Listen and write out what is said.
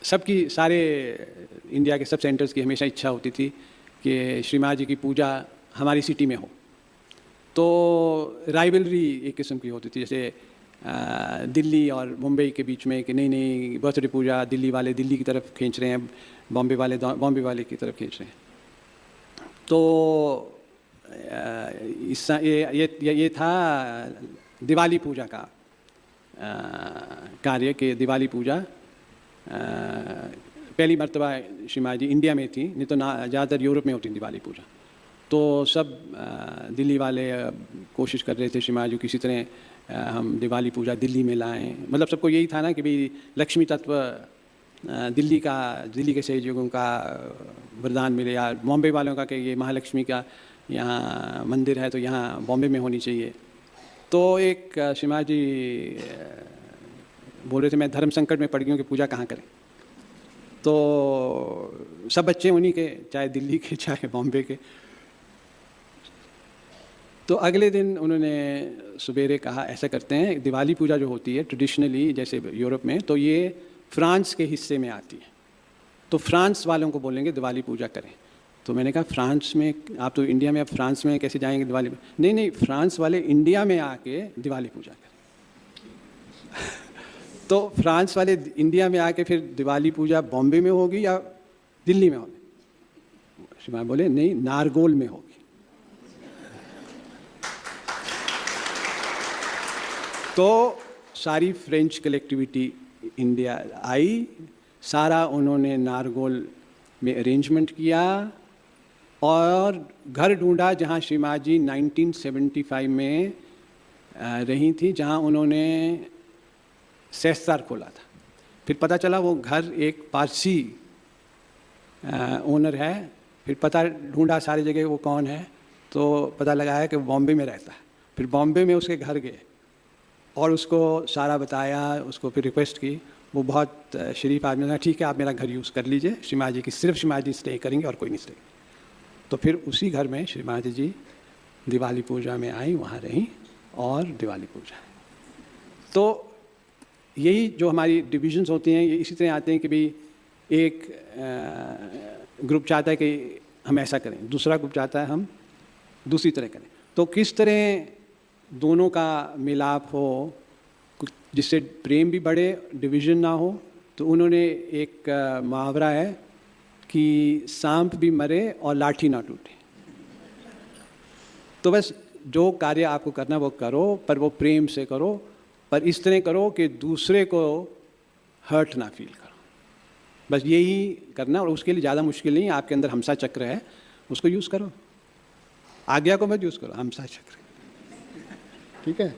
सबकी सारे इंडिया के सब सेंटर्स की हमेशा इच्छा होती थी कि श्री महाराज जी की पूजा हमारी सिटी में हो। तो राइवलरी एक किस्म की होती थी, जैसे दिल्ली और मुंबई के बीच में कि नहीं नहीं बर्थडे पूजा दिल्ली वाले दिल्ली की तरफ खींच रहे हैं, बॉम्बे वाले बॉम्बे वाले की तरफ खींच रहे हैं। तो ये था दिवाली पूजा का कार्य कि दिवाली पूजा पहली मर्तबा श्री महाराज जी इंडिया में थी, नहीं तो ज़्यादातर यूरोप में होती दिवाली पूजा। तो सब दिल्ली वाले कोशिश कर रहे थे श्री महाराज जी किसी तरह हम दिवाली पूजा दिल्ली में लाएं। मतलब सबको यही था ना कि भाई लक्ष्मी तत्व दिल्ली के सहयोगों का वरदान मिले, या बॉम्बे वालों का कि ये महालक्ष्मी का यहाँ मंदिर है तो यहाँ बॉम्बे में होनी चाहिए। तो एक श्री महाराज जी बोल रहे थे मैं धर्म संकट में पड़ गई हूँ कि पूजा कहाँ करें। तो सब बच्चे उन्हीं के, चाहे दिल्ली के चाहे बॉम्बे के। तो अगले दिन उन्होंने सवेरे कहा ऐसा करते हैं, दिवाली पूजा जो होती है ट्रेडिशनली जैसे यूरोप में, तो ये फ्रांस के हिस्से में आती है, तो फ्रांस वालों को बोलेंगे दिवाली पूजा करें। तो मैंने कहा फ्रांस में, आप तो इंडिया में, अब फ्रांस में कैसे जाएंगे दिवाली? नहीं नहीं, फ्रांस वाले इंडिया में आके दिवाली पूजा करें। तो फ्रांस वाले इंडिया में आके फिर दिवाली पूजा बॉम्बे में होगी या दिल्ली में होगी? शिवा बोले नहीं, नारगोल में होगी। तो सारी फ्रेंच कलेक्टिविटी इंडिया आई, सारा उन्होंने नारगोल में अरेंजमेंट किया और घर ढूंढा जहां श्री महाराज जी 1975 में रही थी, जहां उन्होंने सहस्त्रार खोला था। फिर पता चला वो घर एक पारसी ओनर है। फिर पता ढूंढा सारी जगह वो कौन है, तो पता लगा है कि वो बॉम्बे में रहता है। फिर बॉम्बे में उसके घर गए और उसको सारा बताया, उसको फिर रिक्वेस्ट की। वो बहुत शरीफ आदमी था, ठीक है आप मेरा घर यूज़ कर लीजिए, श्री महाराज जी की सिर्फ श्री महाराज जी स्टे करेंगे और कोई नहीं स्टे। तो फिर उसी घर में श्री महाराज जी दिवाली पूजा में आई, वहाँ रहीं और दिवाली पूजा। तो यही जो हमारी डिविजन्स होती हैं ये इसी तरह आते हैं कि भाई एक ग्रुप चाहता है कि हम ऐसा करें, दूसरा ग्रुप चाहता है हम दूसरी तरह करें। तो किस तरह दोनों का मिलाप हो जिससे प्रेम भी बढ़े, डिवीज़न ना हो। तो उन्होंने एक मुहावरा है कि सांप भी मरे और लाठी ना टूटे। तो बस जो कार्य आपको करना वो करो, पर वो प्रेम से करो, पर इस तरह करो कि दूसरे को हर्ट ना फील करो। बस यही करना, और उसके लिए ज़्यादा मुश्किल नहीं। आपके अंदर हमसा चक्र है, उसको यूज़ करो, आज्ञा को मत यूज़ करो, हमसा चक्र। ठीक है।